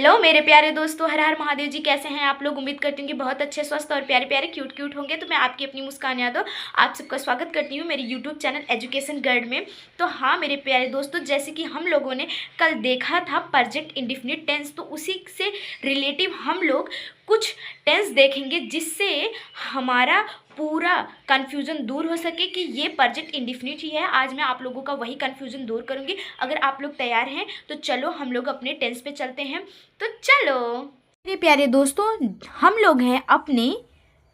Hello मेरे प्यारे दोस्तों, हर हर महादेव जी। कैसे हैं आप लोग? उम्मीद करती हूँ कि बहुत अच्छे, स्वस्थ और प्यारे प्यारे क्यूट क्यूट होंगे। तो मैं आपकी अपनी मुस्कान यादव आप सबका स्वागत करती हूँ मेरे यूट्यूब चैनल एजुकेशन गर्ड में। तो हाँ मेरे प्यारे दोस्तों, जैसे कि हम लोगों ने कल देखा था प्रेजेंट इंडेफिनिट टेंस, तो उसी से रिलेटिव हम लोग कुछ टेंस देखेंगे जिससे हमारा पूरा कन्फ्यूज़न दूर हो सके कि ये प्रेजेंट इंडेफिनिट ही है। आज मैं आप लोगों का वही कन्फ्यूज़न दूर करूँगी। अगर आप लोग तैयार हैं तो चलो हम लोग अपने टेंस पे चलते हैं। तो चलो मेरे प्यारे दोस्तों, हम लोग हैं अपने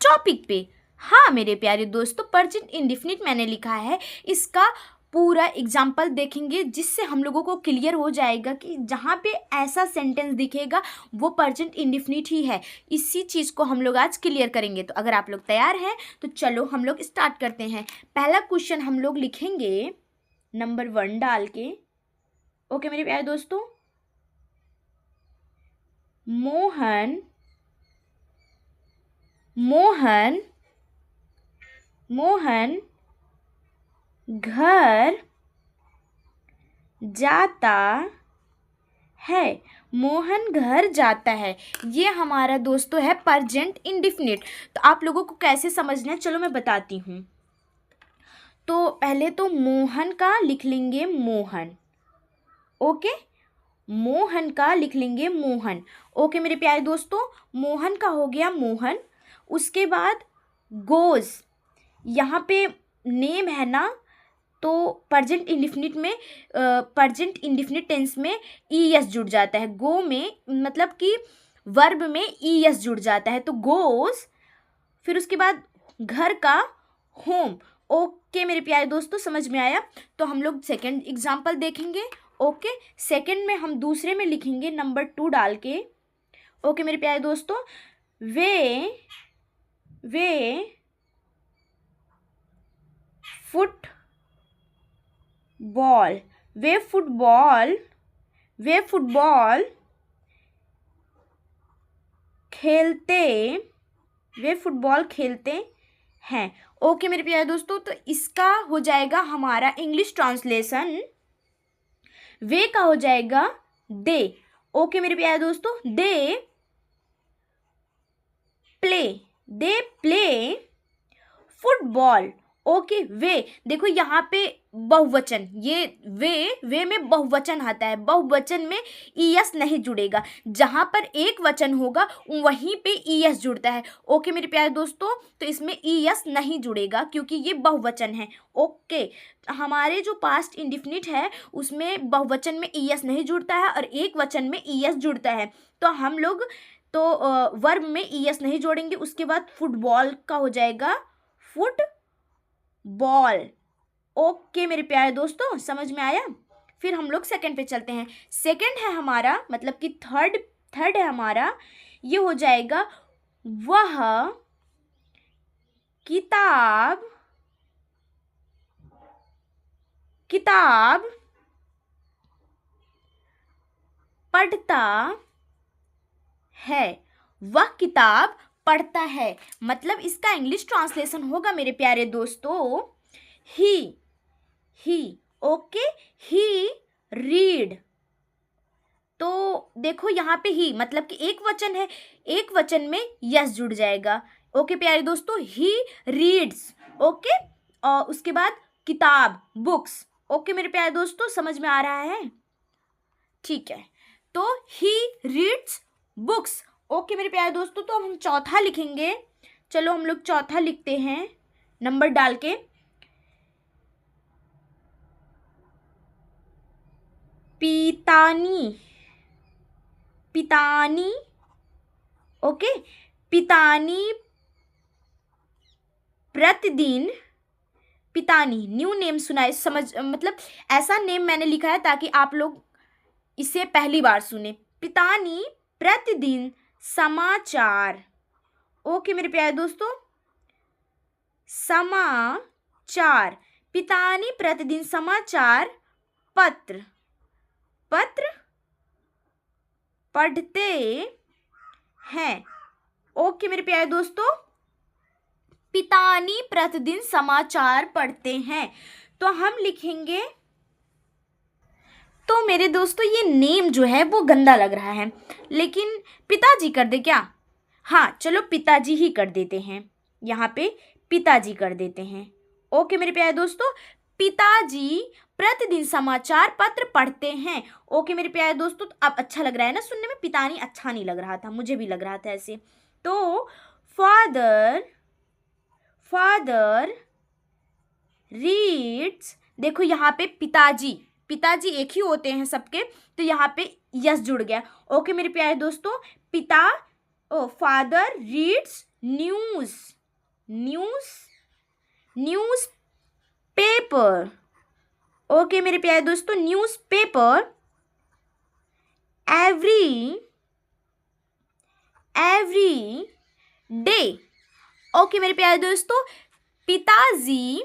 टॉपिक पे। हाँ मेरे प्यारे दोस्तों, प्रेजेंट इंडेफिनिट मैंने लिखा है, इसका पूरा एग्जाम्पल देखेंगे जिससे हम लोगों को क्लियर हो जाएगा कि जहाँ पे ऐसा सेंटेंस दिखेगा वो प्रेजेंट इंडेफिनिट ही है। इसी चीज़ को हम लोग आज क्लियर करेंगे। तो अगर आप लोग तैयार हैं तो चलो हम लोग स्टार्ट करते हैं। पहला क्वेश्चन हम लोग लिखेंगे नंबर 1 डाल के। ओके मेरे प्यारे दोस्तों, मोहन मोहन मोहन घर जाता है। मोहन घर जाता है, ये हमारा दोस्तों है प्रेजेंट इंडेफिनिट। तो आप लोगों को कैसे समझना है चलो मैं बताती हूँ। तो पहले तो मोहन का लिख लेंगे मोहन। ओके, मोहन का लिख लेंगे मोहन। ओके मेरे प्यारे दोस्तों, मोहन का हो गया मोहन। उसके बाद गोज, यहाँ पे नेम है ना, तो प्रेजेंट इंडेफिनिट में प्रेजेंट इंडेफिनिट टेंस में ईएस जुड़ जाता है। गो में मतलब कि वर्ब में ईएस जुड़ जाता है, तो गोज। फिर उसके बाद घर का होम। ओके मेरे प्यारे दोस्तों, समझ में आया। तो हम लोग सेकंड एग्जाम्पल देखेंगे। ओके, सेकंड में हम दूसरे में लिखेंगे नंबर 2 डाल के। ओके मेरे प्यारे दोस्तों, वे फुटबॉल वे फुटबॉल खेलते हैं। ओके मेरे प्यारे दोस्तों, तो इसका हो जाएगा हमारा इंग्लिश ट्रांसलेशन। वे का हो जाएगा दे। ओके मेरे प्यारे दोस्तों, दे प्ले फुटबॉल। ओके, वे देखो यहाँ पे बहुवचन, ये वे में बहुवचन आता है। बहुवचन में ईएस नहीं जुड़ेगा, जहाँ पर एक वचन होगा वहीं पे ईएस जुड़ता है। ओके मेरे प्यारे दोस्तों, तो इसमें ईएस नहीं जुड़ेगा क्योंकि ये बहुवचन है। ओके, हमारे जो पास्ट इंडेफिनिट है उसमें बहुवचन में ईएस नहीं जुड़ता है और एक वचन में ईएस जुड़ता है। तो हम लोग तो वर्ब में ईएस नहीं जोड़ेंगे। उसके बाद फुटबॉल का हो जाएगा फुटबॉल। ओके मेरे प्यारे दोस्तों, समझ में आया। फिर हम लोग सेकंड पे चलते हैं। सेकंड है हमारा, मतलब कि थर्ड है हमारा, ये हो जाएगा वह किताब पढ़ता है। वह किताब पढ़ता है, मतलब इसका इंग्लिश ट्रांसलेशन होगा मेरे प्यारे दोस्तों ही। ओके, ही रीड। तो देखो यहाँ पे ही मतलब कि एक वचन है, एक वचन में यस जुड़ जाएगा। ओके प्यारे दोस्तों, ही रीड्स। ओके, और उसके बाद किताब बुक्स। ओके मेरे प्यारे दोस्तों, समझ में आ रहा है? ठीक है, तो ही रीड्स बुक्स। ओके मेरे प्यारे दोस्तों, तो अब हम चौथा लिखेंगे। चलो हम लोग चौथा लिखते हैं नंबर डाल के। पितानी। ओके, पितानी प्रतिदिन। पितानी न्यू नेम सुनाए, समझ मतलब ऐसा नेम मैंने लिखा है ताकि आप लोग इसे पहली बार सुने। पितानी प्रतिदिन समाचार। ओके मेरे प्यारे दोस्तों, समाचार। पितानी प्रतिदिन समाचार पत्र पढ़ते हैं। ओके मेरे प्यारे दोस्तों, पितानी प्रतिदिन समाचार पढ़ते हैं। तो हम लिखेंगे तो मेरे दोस्तों ये नेम जो है वो गंदा लग रहा है, लेकिन पिताजी कर दे क्या? हाँ चलो पिताजी ही कर देते हैं, यहाँ पे पिताजी कर देते हैं। ओके मेरे प्यारे दोस्तों, पिताजी प्रतिदिन समाचार पत्र पढ़ते हैं। ओके मेरे प्यारे दोस्तों, तो अब अच्छा लग रहा है ना सुनने में? पितानी अच्छा नहीं लग रहा था, मुझे भी लग रहा था ऐसे। तो फादर फादर रीड्स, देखो यहाँ पे पिताजी पिताजी एक ही होते हैं सबके, तो यहाँ पे यस जुड़ गया। ओके मेरे प्यारे दोस्तों, father reads news news news paper. Okay मेरे प्यारे दोस्तों, news paper every day. Okay मेरे प्यारे दोस्तों, पिताजी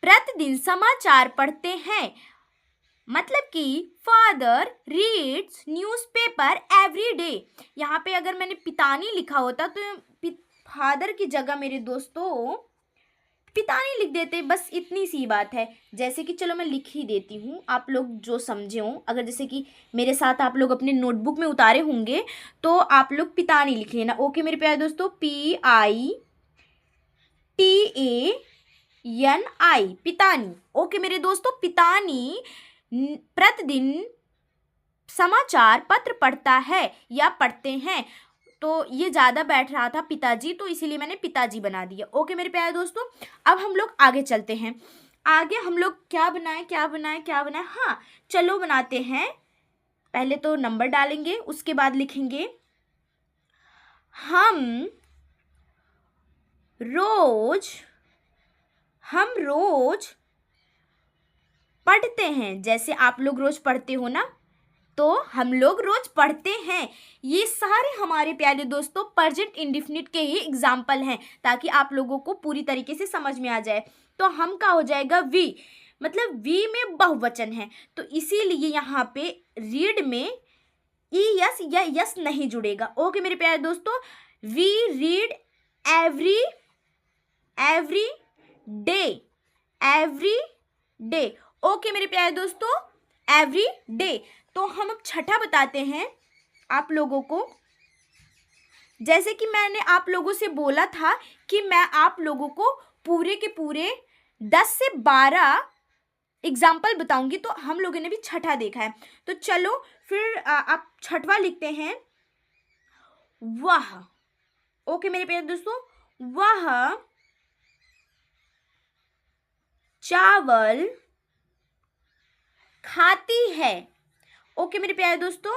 प्रतिदिन समाचार पढ़ते हैं, मतलब कि father reads newspaper every day. यहाँ पे अगर मैंने पितानी लिखा होता तो फादर की जगह मेरे दोस्तों पितानी लिख देते, बस इतनी सी बात है। जैसे कि चलो मैं लिख ही देती हूँ, आप लोग जो समझे हों, अगर जैसे कि मेरे साथ आप लोग अपने नोटबुक में उतारे होंगे तो आप लोग पितानी लिख लेना। ओके मेरे प्यारे दोस्तों, PITANI पितानी। ओके मेरे दोस्तों, पितानी प्रतिदिन समाचार पत्र पढ़ता है या पढ़ते हैं, तो ये ज़्यादा बैठ रहा था पिताजी, तो इसीलिए मैंने पिताजी बना दिया। ओके मेरे प्यारे दोस्तों, अब हम लोग आगे चलते हैं। आगे हम लोग क्या बनाएं? हाँ चलो बनाते हैं। पहले तो नंबर डालेंगे, उसके बाद लिखेंगे हम रोज पढ़ते हैं। जैसे आप लोग रोज पढ़ते हो ना, तो हम लोग रोज पढ़ते हैं। ये सारे हमारे प्यारे दोस्तों प्रेजेंट इंडेफिनिट के ही एग्जाम्पल हैं, ताकि आप लोगों को पूरी तरीके से समझ में आ जाए। तो हम का हो जाएगा वी, मतलब वी में बहुवचन है, तो इसीलिए यहाँ पे रीड में ES या यस नहीं जुड़ेगा। ओके मेरे प्यारे दोस्तों, we read every day. Okay मेरे प्यारे दोस्तों, एवरी डे। तो हम अब छठा बताते हैं आप लोगों को। जैसे कि मैंने आप लोगों से बोला था कि मैं आप लोगों को पूरे के पूरे 10 से 12 एग्जाम्पल बताऊंगी, तो हम लोगों ने भी छठा देखा है। तो चलो फिर आप छठवा लिखते हैं, वह। ओके मेरे प्यारे दोस्तों, वह चावल खाती है। ओके मेरे प्यारे दोस्तों,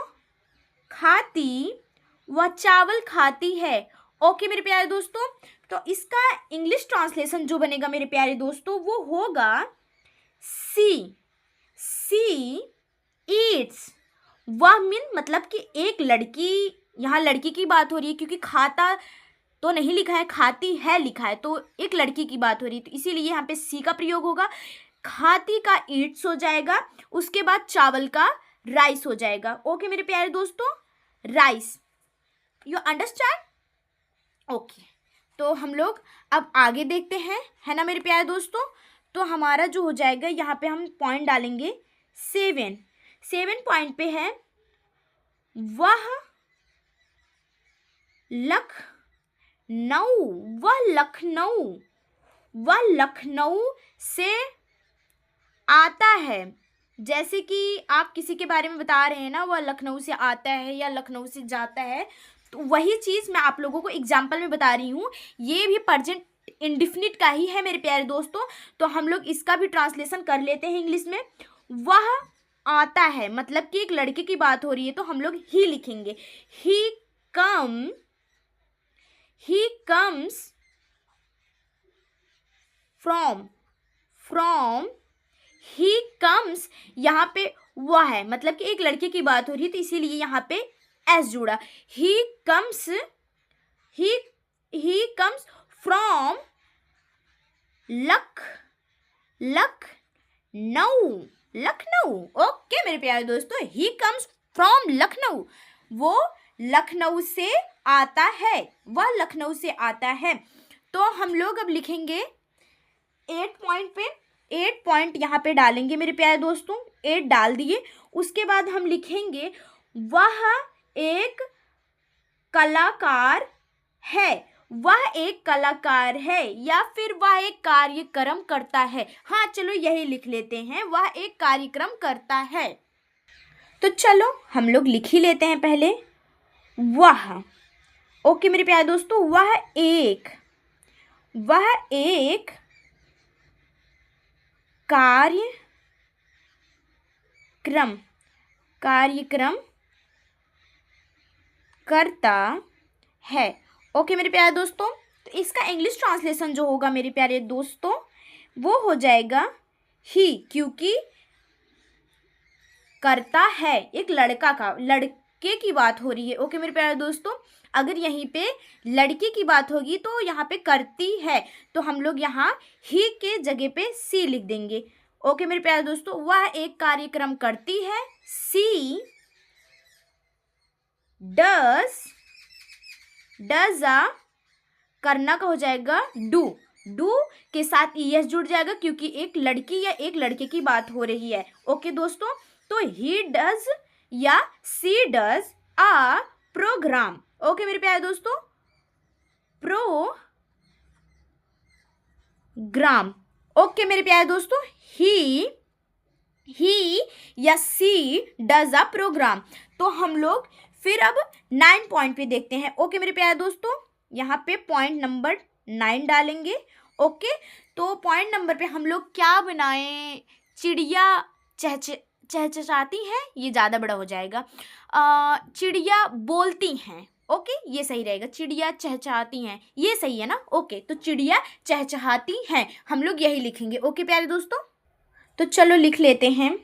वह चावल खाती है। ओके मेरे प्यारे दोस्तों, तो इसका इंग्लिश ट्रांसलेशन जो बनेगा मेरे प्यारे दोस्तों, वो होगा सी ईट्स। वह मीन मतलब कि एक लड़की, यहाँ लड़की की बात हो रही है, क्योंकि खाता तो नहीं लिखा है, खाती है लिखा है, तो एक लड़की की बात हो रही है, तो इसीलिए यहाँ पे सी का प्रयोग होगा। खाती का ईट्स हो जाएगा, उसके बाद चावल का राइस हो जाएगा। ओके मेरे प्यारे दोस्तों, राइस, यू अंडरस्टैंड? ओके, तो हम लोग अब आगे देखते हैं, है ना मेरे प्यारे दोस्तों। तो हमारा जो हो जाएगा, यहाँ पे हम पॉइंट डालेंगे 7 पॉइंट पे है, वह लखनऊ से आता है। जैसे कि आप किसी के बारे में बता रहे हैं ना, वह लखनऊ से आता है या लखनऊ से जाता है, तो वही चीज़ मैं आप लोगों को एग्जाम्पल में बता रही हूँ। ये भी प्रेजेंट इंडेफिनिट का ही है मेरे प्यारे दोस्तों, तो हम लोग इसका भी ट्रांसलेशन कर लेते हैं इंग्लिश में। वह आता है मतलब कि एक लड़के की बात हो रही है, तो हम लोग ही लिखेंगे, he comes from he comes, यहाँ पे वह है मतलब कि एक लड़के की बात हो रही है, तो इसीलिए यहाँ पे एस जुड़ा। He comes from Lucknow. Okay मेरे प्यारे दोस्तों, ही कम्स फ्रॉम लखनऊ, वो लखनऊ से आता है, वह लखनऊ से आता है। तो हम लोग अब लिखेंगे 8 पॉइंट पे, 8 पॉइंट यहाँ पे डालेंगे मेरे प्यारे दोस्तों, 8 डाल दिए। उसके बाद हम लिखेंगे वह एक कलाकार है, वह एक कलाकार है, या फिर वह एक कार्यक्रम करता है। हाँ चलो यही लिख लेते हैं, वह एक कार्यक्रम करता है। तो चलो हम लोग लिख ही लेते हैं पहले वह। ओके मेरे प्यारे दोस्तों, वह एक कार्यक्रम करता है। ओके मेरे प्यारे दोस्तों, तो इसका इंग्लिश ट्रांसलेशन जो होगा मेरे प्यारे दोस्तों वो हो जाएगा ही, क्योंकि करता है एक लड़के की बात हो रही है। ओके मेरे प्यारे दोस्तों, अगर यहीं पे लड़की की बात होगी तो यहाँ पे करती है, तो हम लोग यहाँ ही के जगह पे सी लिख देंगे। ओके मेरे प्यारे दोस्तों, वह एक कार्यक्रम करती है, सी डज करना का हो जाएगा डू के साथ ईएस जुड़ जाएगा, क्योंकि एक लड़की या एक लड़के की बात हो रही है। ओके दोस्तों, तो ही डज या सी डज अ प्रोग्राम। ओके मेरे प्यारे दोस्तों, प्रोग्राम। ओके मेरे प्यारे दोस्तों, ही या सी डज अ प्रोग्राम। तो हम लोग फिर अब 9 पॉइंट पे देखते हैं। ओके मेरे प्यारे दोस्तों, यहाँ पे पॉइंट नंबर 9 डालेंगे। ओके, तो पॉइंट नंबर पे हम लोग क्या बनाएं? चिड़िया चहचहाती हैं, ये ज़्यादा बड़ा हो जाएगा। चिड़िया बोलती हैं। ओके, ये सही रहेगा, चिड़िया चहचहाती हैं, ये सही है ना। ओके, तो चिड़िया चहचहाती हैं, हम लोग यही लिखेंगे। ओके प्यारे दोस्तों, तो चलो लिख लेते हैं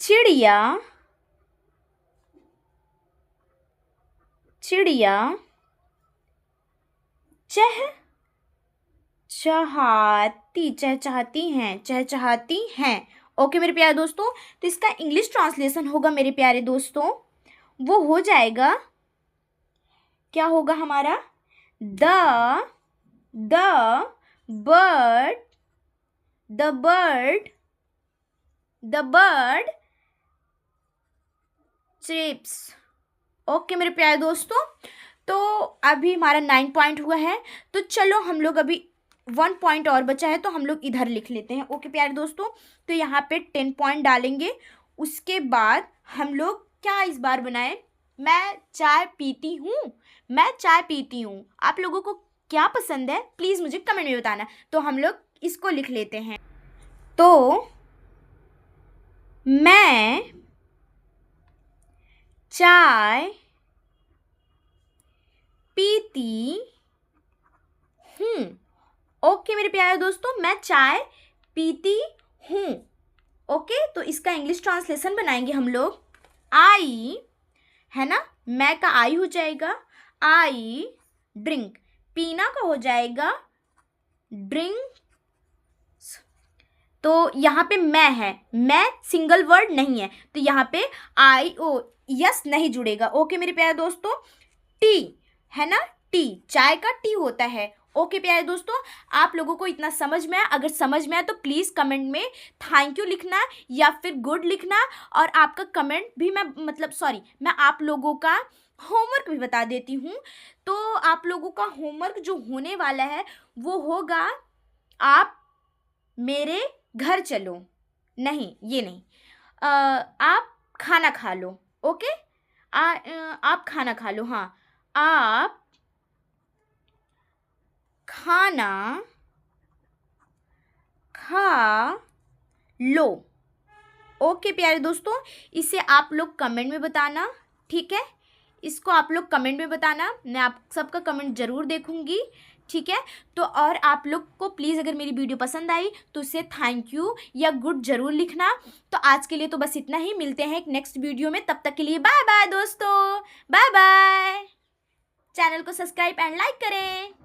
चिड़िया चहचहाती हैं। ओके मेरे प्यारे दोस्तों, तो इसका इंग्लिश ट्रांसलेशन होगा मेरे प्यारे दोस्तों, वो हो जाएगा, क्या होगा हमारा? The bird chips. ओके मेरे प्यारे दोस्तों, तो अभी हमारा 9 पॉइंट हुआ है, तो चलो हम लोग अभी 1 पॉइंट और बचा है, तो हम लोग इधर लिख लेते हैं। ओके प्यारे दोस्तों, तो यहाँ पे 10 पॉइंट डालेंगे। उसके बाद हम लोग क्या इस बार बनाए? मैं चाय पीती हूँ। आप लोगों को क्या पसंद है प्लीज़ मुझे कमेंट में बताना। तो हम लोग इसको लिख लेते हैं, तो मैं चाय पीती हूँ। ओके मेरे प्यारे दोस्तों, मैं चाय पीती हूँ। ओके, तो इसका इंग्लिश ट्रांसलेशन बनाएंगे हम लोग। आई है ना, मैं का आई हो जाएगा, आई ड्रिंक। पीना का हो जाएगा ड्रिंक। तो यहाँ पे मैं है, मैं सिंगल वर्ड नहीं है, तो यहाँ पे आई ओ यस नहीं जुड़ेगा। ओके मेरे प्यारे दोस्तों, टी है ना, टी चाय का टी होता है। ओके प्यारे दोस्तों, आप लोगों को इतना समझ में आया? अगर समझ में आया तो प्लीज़ कमेंट में थैंक यू लिखना या फिर गुड लिखना। और आपका कमेंट भी मैं आप लोगों का होमवर्क भी बता देती हूँ। तो आप लोगों का होमवर्क जो होने वाला है वो होगा, आप मेरे घर चलो, नहीं ये नहीं, आप खाना खा लो। ओके, आप खाना खा लो, हाँ आप खाना खा लो। ओके प्यारे दोस्तों, इसे आप लोग कमेंट में बताना, ठीक है? इसको आप लोग कमेंट में बताना, मैं आप सबका कमेंट ज़रूर देखूंगी, ठीक है? तो और आप लोग को प्लीज़ अगर मेरी वीडियो पसंद आई तो उसे थैंक यू या गुड ज़रूर लिखना। तो आज के लिए तो बस इतना ही, मिलते हैं एक नेक्स्ट वीडियो में, तब तक के लिए बाय बाय दोस्तों, बाय बाय। चैनल को सब्सक्राइब एंड लाइक करें।